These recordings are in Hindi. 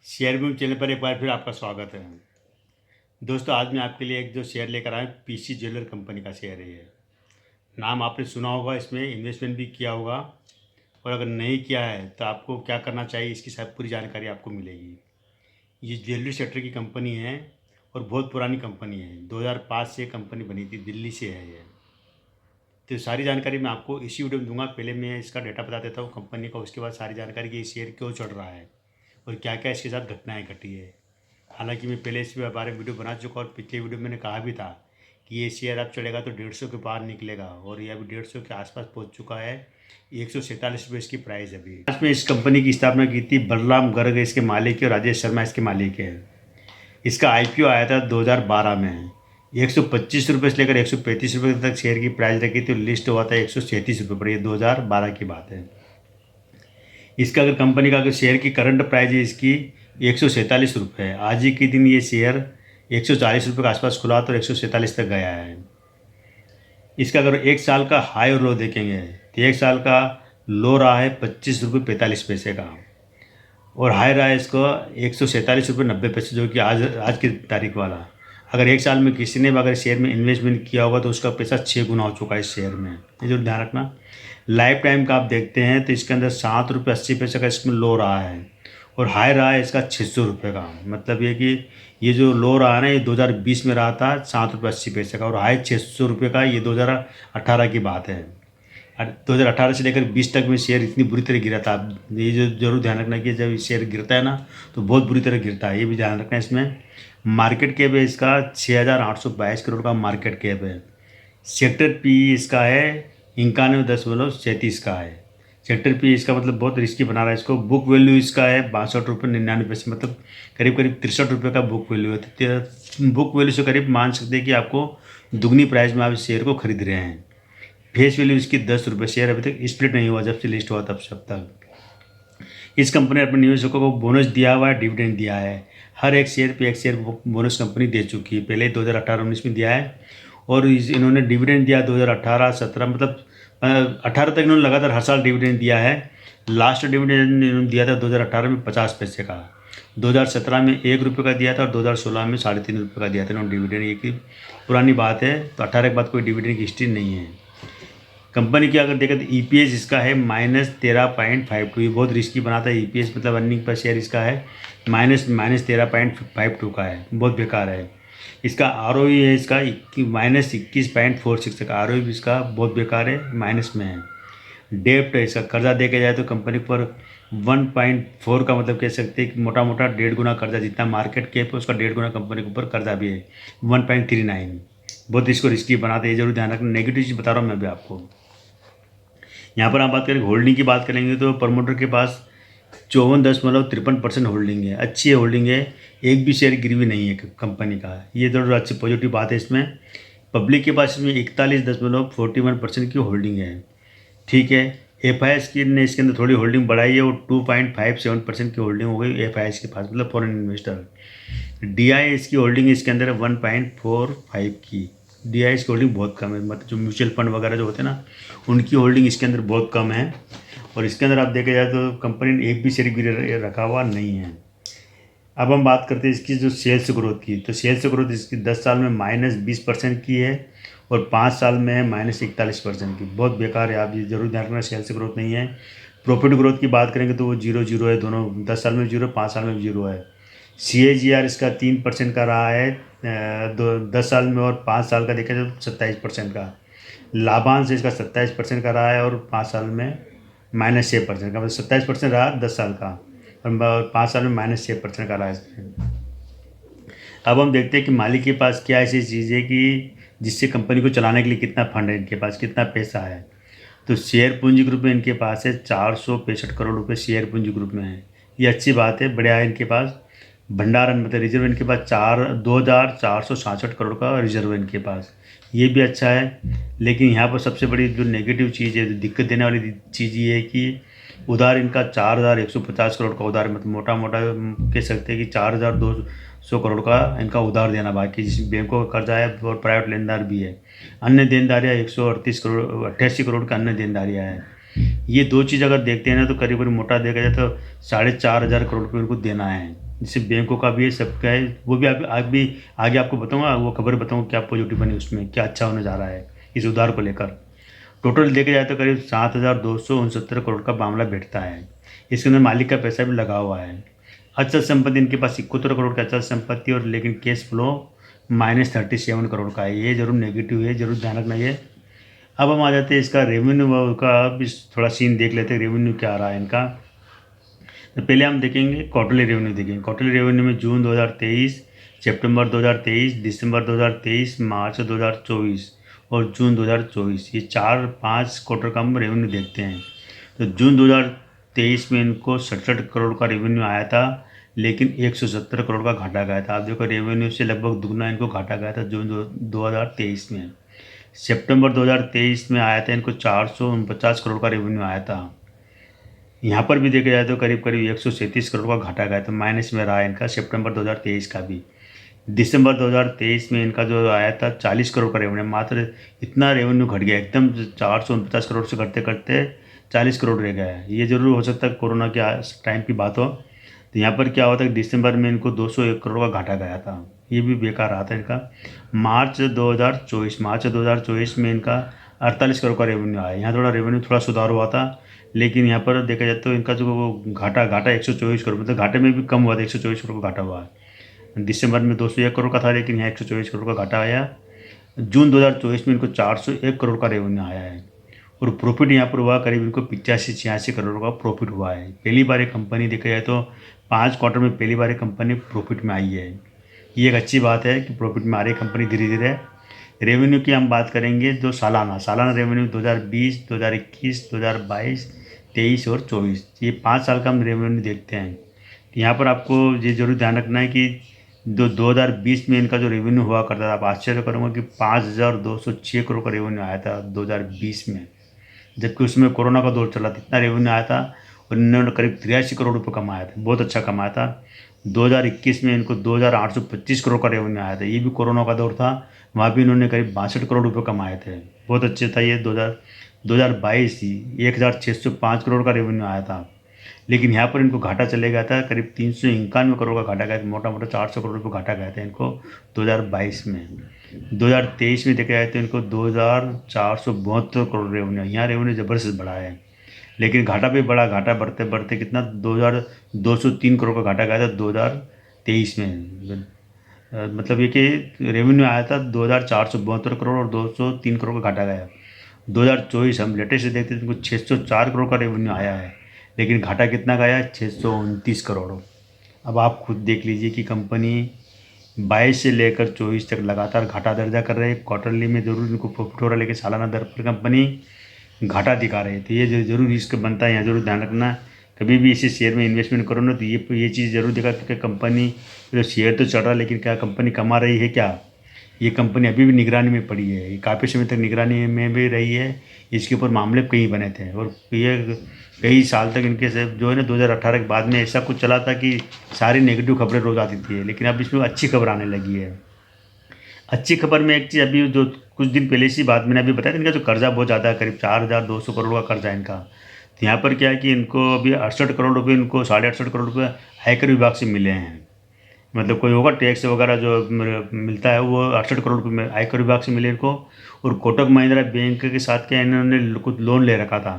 शेयर बूम चैनल पर एक बार फिर आपका स्वागत है। दोस्तों, आज मैं आपके लिए एक जो शेयर लेकर आया हूँ, पीसी ज्वेलर कंपनी का शेयर है ये। नाम आपने सुना होगा, इसमें इन्वेस्टमेंट भी किया होगा, और अगर नहीं किया है तो आपको क्या करना चाहिए, इसकी सब पूरी जानकारी आपको मिलेगी। ये ज्वेलरी सेक्टर की कंपनी है और बहुत पुरानी कंपनी है। 2005 से कंपनी बनी थी, दिल्ली से है ये। तो सारी जानकारी मैं आपको इसी वीडियो में दूंगा। पहले मैं इसका डेटा बता देता हूँ कंपनी का, उसके बाद सारी जानकारी कि ये शेयर क्यों चढ़ रहा है और क्या क्या इसके साथ घटनाएँ घटी है। हालांकि मैं पहले इसके बारे में वीडियो बना चुका और पिछले वीडियो में मैंने कहा भी था कि ये शेयर अब चढ़ेगा तो 150 के पार निकलेगा, और ये अभी 150 के आसपास पहुंच चुका है। 147 रुपये इसकी प्राइस है अभी। आज में इस कंपनी की स्थापना की थी बलराम गर्ग इसके मालिक है और राजेश शर्मा इसके मालिक है। इसका आईपीओ आया था 2012 में। 125 रुपये से लेकर 135 रुपये तक शेयर की प्राइस रखी थी, लिस्ट हुआ था 137 रुपये पर। ये 2012 की बात है। इसका अगर कंपनी का अगर शेयर की करंट प्राइस है इसकी 147 रुपये है। आज ही के दिन ये शेयर 140 रुपये के आसपास खुला तो 147 तक गया है। इसका अगर एक साल का हाई और लो देखेंगे तो एक साल का लो रहा है 25 रुपये 45 पैसे का, और हाई रहा है इसको 147 रुपये 90 पैसे, जो कि आज की तारीख वाला। अगर एक साल में किसी ने भी अगर शेयर में इन्वेस्टमेंट किया होगा तो उसका पैसा 6 गुना हो चुका है इस शेयर में। ये जो ध्यान रखना। लाइफ टाइम का आप देखते हैं तो इसके अंदर 7 रुपये 80 पैसे का इसमें लो रहा है, और हाई रहा है इसका 600 रुपये का। मतलब ये कि ये जो लो रहा है ना, ये 2020 में रहा था 7 रुपये 80 पैसे का, और हाई 600 रुपये का ये 2018 की बात है। 2018 से लेकर 20 तक में शेयर इतनी बुरी तरह गिरा था। ये जो जरूर ध्यान रखना कि जब शेयर गिरता है ना तो बहुत बुरी तरह गिरता है, ये भी ध्यान रखना है। इसमें मार्केट कैप है इसका 6,822 करोड़ का मार्केट कैप है। सेक्टर पी इसका है 91.37 का है। सेक्टर पी इसका मतलब बहुत रिस्की बना रहा है इसको। बुक वैल्यू इसका है 62 रुपये 99 पैसे, मतलब करीब करीब 63 रुपये का बुक वैल्यू है। तो बुक वैल्यू से करीब मान सकते हैं कि आपको दुगनी प्राइस में आप इस शेयर को खरीद रहे हैं। फेस वैल्यू इसकी 10 रुपये। शेयर अभी तक स्प्लिट नहीं हुआ, जब से लिस्ट हुआ तब से अब तक। इस कंपनी ने अपने निवेशकों को बोनस दिया हुआ है, डिविडेंड दिया है। हर एक शेयर पे एक शेयर बोनस कंपनी दे चुकी है। पहले 2018-19 में दिया है, और इन्होंने डिविडेंड दिया 2018-17, मतलब 18 तक इन्होंने लगातार हर साल डिविडेंड दिया है। लास्ट डिविडेंड इन्होंने दिया था 2018 में 50 पैसे का, 2017 में 1 रुपये का दिया था, और 2016 में 3.5 रुपये का दिया था इन्होंने डिविडेंड। ये की पुरानी बात है, तो 18 के बाद कोई डिविडेंड की हिस्ट्री नहीं है। कंपनी की अगर देखें तो ईपीएस इसका है -13.52। ये बहुत रिस्की बनाता है ईपीएस, मतलब अर्निंग पर शेयर इसका है -13.52 का है, बहुत बेकार है। इसका आरओई है इसका -21.46 का आरओई भी इसका बहुत बेकार है, माइनस में है। डेप्ट है इसका, कर्जा देखे जाए तो कंपनी पर 1.4 का, मतलब कह सकते हैं कि मोटा मोटा 1.5 गुना कर्जा, जितना मार्केट कैप है उसका 1.5 गुना कंपनी के ऊपर कर्जा भी है, 1.39। बहुत इसको रिस्की बनाते हैं, ये जरूर ध्यान रखना। नेगेटिव चीज़ बता रहा हूँ मैं अभी आपको। यहाँ पर आप बात करें होल्डिंग की बात करेंगे तो प्रमोटर के पास 54.53% होल्डिंग है। अच्छी है होल्डिंग है, एक भी शेयर गिरवी नहीं है कंपनी का। ये जरूर अच्छी पॉजिटिव बात है इसमें। पब्लिक के पास इसमें 41.41% की होल्डिंग है। ठीक है। एफआईएस की ने इसके अंदर थोड़ी होल्डिंग बढ़ाई है, वो 2.57% की होल्डिंग हो गई एफआईएस के पास, मतलब फॉरेन इन्वेस्टर। डीआई इसकी होल्डिंग इसके अंदर है 1.45 की। डीआई की होल्डिंग बहुत कम है, मतलब जो म्यूचुअल फंड वगैरह जो होते हैं ना, उनकी होल्डिंग इसके अंदर बहुत कम है। और इसके अंदर आप देखे जाए तो कंपनी ने एक भी शेयर गिर रखा हुआ नहीं है। अब हम बात करते हैं इसकी जो सेल्स ग्रोथ की, तो सेल्स ग्रोथ इसकी 10 साल में -20% की है, और 5 साल में है -41% की। बहुत बेकार है, आप ये जरूर ध्यान रखना, सेल्स ग्रोथ नहीं है। प्रॉफिट ग्रोथ की बात करेंगे तो वो 0 है, दोनों 10 साल में 0, 5 साल में 0 है। CAGR इसका 3% का रहा है 10 साल में, और 5 साल का देखा जाए तो 27% का। लाभांश इसका 27% का रहा है, और 5 साल में -6% का, मतलब 27% रहा 10 साल का, और 5 साल में -6% का रहा है इसमें। अब हम देखते हैं कि मालिक के पास क्या ऐसी चीज़ है कि जिससे कंपनी को चलाने के लिए कितना फंड है इनके पास, कितना पैसा है। तो शेयर पूंजी ग्रुप में इनके पास है 465 करोड़ रुपए शेयर पूंजी ग्रुप में है। ये अच्छी बात है, बढ़िया है। इनके पास भंडारण, मतलब रिजर्व इनके पास 2,467 करोड़ का रिजर्व है इनके पास, ये भी अच्छा है। लेकिन यहाँ पर सबसे बड़ी जो नेगेटिव चीज़ है, जो दिक्कत देने वाली चीज़ ये है कि उधार इनका 4,150 करोड़ का उधार, मतलब मोटा मोटा कह सकते हैं कि 4,200 करोड़ का इनका उधार देना बाकी, जिसमें बैंकों का कर्जा है और प्राइवेट लेनदार भी है। अन्य देनदारियाँ 138 करोड़ 88 करोड़ का अन्य देनदारियाँ हैं। ये दो चीज़ अगर देखते हैं ना तो करीब करीब मोटा देखा जाए तो 4,500 करोड़ रुपये इनको देना है। जैसे बैंकों का भी है, सबका है, वो भी आप भी आगे आपको बताऊंगा, वो खबर बताऊंगा क्या पॉजिटिव बनी उसमें, क्या अच्छा होने जा रहा है इस उधार को लेकर। टोटल देखे जाए तो करीब 7,269 करोड़ का मामला बैठता है। इसके अंदर मालिक का पैसा भी लगा हुआ है। अचल संपत्ति इनके पास 71 करोड़ की अचल संपत्ति, और लेकिन कैश फ्लो -37 करोड़ का है। ये जरूर नेगेटिव है, जरूर ध्यान रखना ये। अब हम आ जाते हैं इसका रेवेन्यू का भी थोड़ा सीन देख लेते हैं, रेवेन्यू क्या आ रहा है इनका। तो पहले हम देखेंगे क्वार्टरली रेवेन्यू देखेंगे। क्वार्टरली रेवेन्यू में जून 2023, सितंबर 2023, दिसंबर 2023, मार्च 2024 और जून 2024, ये 4-5 क्वार्टर का हम रेवेन्यू देखते हैं। तो जून 2023 में इनको 67 करोड़ का रेवेन्यू आया था, लेकिन 170 करोड़ का घाटा गया था। आप देखो रेवेन्यू से लगभग दुगना इनको घाटा गया था जून 2023 में। सितंबर 2023 में आया था इनको 449 करोड़ का रेवेन्यू आया था। यहाँ पर भी देखा जाए तो करीब करीब 137 करोड़ का घाटा गया था, माइनस में रहा इनका सितंबर 2023 का भी। दिसंबर 2023 में इनका जो आया था 40 करोड़ का रेवेन्यू, मात्र इतना रेवेन्यू घट गया एकदम, 449 करोड़ से करते करते 40 करोड़ रह गया है। ये जरूर हो सकता है कोरोना के टाइम की बात हो। तो यहाँ पर क्या होता है, दिसंबर में इनको 201 करोड़ का घाटा गया था, ये भी बेकार रहा था इनका। मार्च 2024 में इनका 48 करोड़ का रेवेन्यू आया। यहाँ थोड़ा रेवेन्यू थोड़ा सुधार हुआ था, लेकिन यहाँ पर देखा जाए तो इनका जो घाटा 124 करोड़, मतलब घाटे में भी कम हुआ था, 124 करोड़ का घाटा हुआ है। दिसंबर में 201 करोड़ का था, लेकिन यहाँ 124 करोड़ का घाटा आया। जून 2024 में इनको 401 करोड़ का रेवेन्यू आया है, और प्रॉफिट यहाँ पर हुआ करीब इनको 85-86 करोड़ का प्रॉफिट हुआ है। पहली बार एक कंपनी देखा जाए तो 5 क्वार्टर में पहली बार एक कंपनी प्रॉफिट में आई है। ये एक अच्छी बात है कि प्रॉफिट में आ रही कंपनी धीरे धीरे। रेवेन्यू की हम बात करेंगे जो सालाना रेवेन्यू 2020, 2021, 2022, 23 और 24, ये 5 साल का हम रेवेन्यू देखते हैं। यहाँ पर आपको ये जरूर ध्यान रखना है कि 2020 में इनका जो रेवेन्यू हुआ करता था, आप आश्चर्य करूँगा कि 5,206 करोड़ का रेवेन्यू आया था 2020 में, जबकि उसमें कोरोना का दौर चला था, इतना रेवेन्यू आया था और इन्होंने करीब 83 करोड़ रुपये कमाया था, बहुत अच्छा कमाया था। 2021 में इनको 2,825 करोड़ का रेवेन्यू आया था, ये भी कोरोना का दौर था, वहाँ भी इन्होंने करीब 62 करोड़ रुपये कमाए थे, बहुत अच्छे था ये। 2022 ही 1,605 करोड़ का रेवेन्यू आया था, लेकिन यहाँ पर इनको घाटा चले गया था, करीब 391 करोड़ का घाटा गया था, मोटा मोटा 400 करोड़ रुपये घाटा गया था इनको 2022 में। 2023 में देखा जाए तो इनको 2,472 करोड़ रेवेन्यू, यहाँ रेवेन्यू ज़बरदस्त बढ़ा है, लेकिन घाटा भी बड़ा, घाटा बढ़ते बढ़ते कितना 2,203 करोड़ का घाटा गया था 2023 में। मतलब ये कि रेवेन्यू आया था 2,472 करोड़ और 203 करोड़ का घाटा गया। 2024 हम लेटेस्ट देखते थे, 604 करोड़ का रेवेन्यू आया है, लेकिन घाटा कितना गया है, 629 करोड़। अब आप खुद देख लीजिए कि कंपनी 22 से लेकर 24 तक लगातार घाटा दर्जा कर रहे हैं। क्वार्टरली में जरूर इनको प्रॉफिट हो रहा है, लेकिन सालाना दर पर कंपनी घाटा दिखा रही है। तो ये जरूर इसका बनता है, यहाँ जरूर ध्यान रखना। कभी भी इसी शेयर में इन्वेस्टमेंट करो ना, तो ये चीज़ जरूर देखा कि कंपनी जो शेयर तो चढ़ रहा है, लेकिन क्या कंपनी कमा रही है क्या। ये कंपनी अभी भी निगरानी में पड़ी है, ये काफ़ी समय तक निगरानी में भी रही है, इसके ऊपर मामले कई बने थे, और ये कई साल तक इनके से जो है ना 2018 के बाद में ऐसा कुछ चला था कि सारी नेगेटिव खबरें रोज़ आती थी, लेकिन अब इसमें अच्छी खबर आने लगी है। अच्छी खबर में एक चीज़ अभी जो कुछ दिन पहले सी बात मैंने अभी बताया, इनका जो कर्जा बहुत ज़्यादा है, करीब 4,200 करोड़ का कर्जा है इनका। तो यहाँ पर क्या है कि इनको अभी 68 करोड़ रुपये, इनको 68.5 करोड़ रुपये आयकर विभाग से मिले हैं। मतलब कोई होगा टैक्स वगैरह जो मिलता है, वो 68 करोड़ रुपये में आयकर विभाग से मिले इनको। और कोटक महिंद्रा बैंक के साथ क्या इन्होंने कुछ लोन ले रखा था,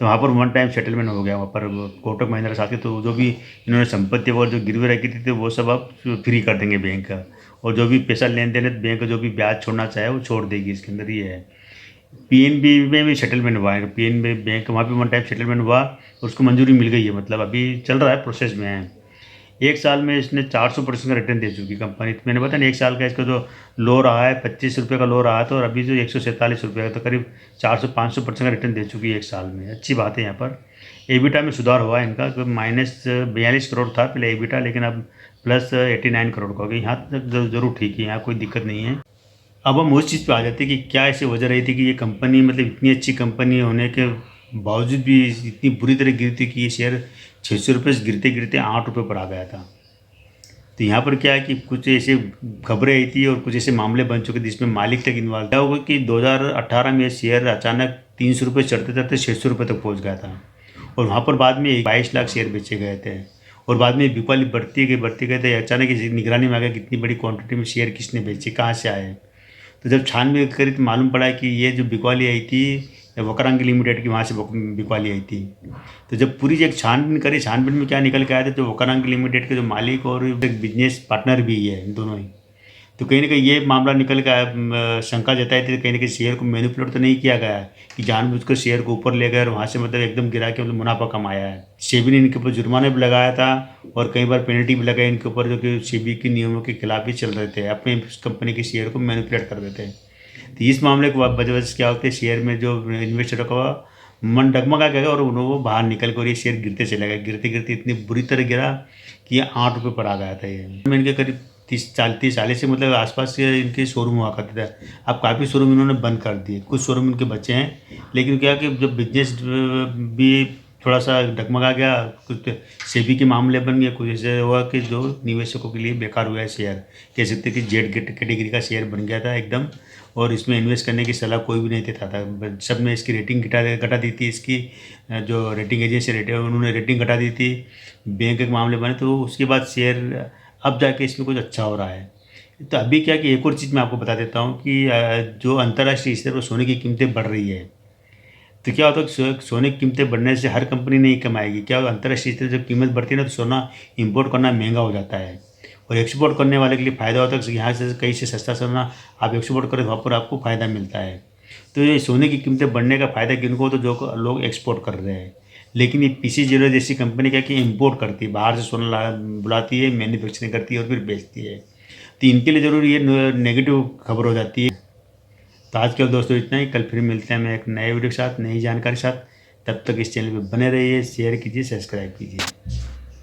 तो वहाँ पर वन टाइम सेटलमेंट हो गया वहाँ पर कोटक महिंद्रा के साथ के। तो जो भी इन्होंने संपत्ति और जो गिरवी रखी थी, तो वो सब अब फ्री कर देंगे बैंक का, और जो भी पैसा लेन देन है बैंक जो भी ब्याज छोड़ना चाहे वो छोड़ देगी, इसके अंदर ये है। पीएनबी में भी सेटलमेंट हुआ है, पीएनबी बैंक वहाँ पे वन टाइम सेटलमेंट हुआ, उसको मंजूरी मिल गई है, मतलब अभी चल रहा है, प्रोसेस में है। एक साल में इसने 400% का रिटर्न दे चुकी कंपनी। मैंने बताया ना, एक साल का इसका जो लो रहा है 25 रुपये का लो रहा था, और अभी जो 147 रुपये का, तो करीब 400-500% का रिटर्न दे चुकी है एक साल में। अच्छी बात है। यहाँ पर एबिटा में सुधार हुआ है इनका, -42 करोड़ था पहले एबिटा, लेकिन अब +89 करोड़ का हो गया। यहाँ तक जरूर ठीक है, यहाँ कोई दिक्कत नहीं है। अब हम उस चीज़ पे आ जाते हैं कि क्या ऐसी वजह रही थी कि ये कंपनी, मतलब इतनी अच्छी कंपनी होने के बावजूद भी इतनी बुरी तरह गिरी थी कि ये शेयर 600 रुपये से गिरते गिरते 8 रुपये पर आ गया था। तो यहाँ पर क्या है कि कुछ ऐसे खबरें आई थी और कुछ ऐसे मामले बन चुके थे जिसमें मालिक तक इन्वॉल्व। क्या होगा कि 2018 में शेयर अचानक 300 रुपये चढ़ते चढ़ते 600 रुपये तक पहुँच गया था, और वहाँ पर बाद में 22 लाख शेयर बेचे गए थे, और बाद में बिकवाली बढ़ती गई तो अचानक इसी निगरानी में आ गया कि इतनी बड़ी क्वांटिटी में शेयर किसने बेचे, कहाँ से आए। तो जब छानबीन करी तो मालूम पड़ा कि ये जो बिकवाली आई थी वकरंग लिमिटेड की, वहाँ से बिकवाली आई थी। तो जब पूरी एक छानबीन करी, छानबीन में क्या निकल के आया था, जो वकरंग लिमिटेड के जो मालिक और एक बिजनेस पार्टनर भी है दोनों ही। तो कहीं न कहीं ये मामला निकल के आया, शंका जताई थी कहीं न कहीं शेयर को मैनिपुलेट तो नहीं किया गया है कि जानबूझकर शेयर को ऊपर ले गए और वहाँ से मतलब एकदम गिरा के मतलब मुनाफा कमाया है। सेबी ने इनके ऊपर जुर्माना भी लगाया था और कई बार पेनल्टी भी लगाई इनके ऊपर, जो कि सेबी के नियमों के खिलाफ भी चल रहे थे, अपने कंपनी के शेयर को मैनिपुलेट कर देते हैं। तो इस मामले की वजह से क्या होता है, शेयर में जो इन्वेस्टरों का मन डगमगा गया और वो बाहर निकल कर ये शेयर गिरते चले गए, गिरते गिरते इतनी बुरी तरह गिरा कि ये 8 रुपये पर आ गया था। ये मैं इनके करीब 30-40 से मतलब आसपास से इनके शोरूम हुआ करते थे। अब काफ़ी शोरूम इन्होंने बंद कर दिए, कुछ शोरूम इनके बचे हैं। लेकिन क्या कि जब बिजनेस भी थोड़ा सा डगमगा गया, कुछ सेबी के मामले बन गए, कुछ ऐसे हुआ कि जो निवेशकों के लिए बेकार हुआ है शेयर, कह सकते कि जेड कैटेगरी का शेयर बन गया था एकदम, और इसमें इन्वेस्ट करने की सलाह कोई भी नहीं देता था। सब ने इसकी रेटिंग घटा दी थी, इसकी जो रेटिंग एजेंसी उन्होंने रेटिंग घटा दी थी, बैंक के मामले बने, तो उसके बाद शेयर अब जाके इसमें कुछ अच्छा हो रहा है। तो अभी क्या कि एक और चीज़ मैं आपको बता देता हूँ कि जो अंतर्राष्ट्रीय स्तर पर सोने की कीमतें बढ़ रही है, तो क्या होता है कि सोने की कीमतें बढ़ने से हर कंपनी नहीं कमाएगी। क्या होगा, अंतर्राष्ट्रीय स्तर जब कीमत बढ़ती है ना, तो सोना इंपोर्ट करना महंगा हो जाता है और एक्सपोर्ट करने वाले के लिए फ़ायदा होता है कि यहाँ से कहीं से सस्ता सोना आप एक्सपोर्ट करें, वहाँ पर आपको फ़ायदा मिलता है। तो ये सोने की कीमतें बढ़ने का फ़ायदा किनको, तो जो लोग एक्सपोर्ट कर रहे हैं। लेकिन ये पीसी ज्वेलर जैसी कंपनी क्या कि इम्पोर्ट करती है, बाहर से सोना बुलाती है, मैन्युफैक्चरिंग करती है और फिर बेचती है। तो इनके लिए ज़रूर ये नेगेटिव खबर हो जाती है। तो आज के लिए दोस्तों इतना ही, कल फिर मिलते हैं मैं एक नए वीडियो के साथ, नई जानकारी के साथ। तब तक इस चैनल पर बने रहिए, शेयर कीजिए, सब्सक्राइब कीजिए।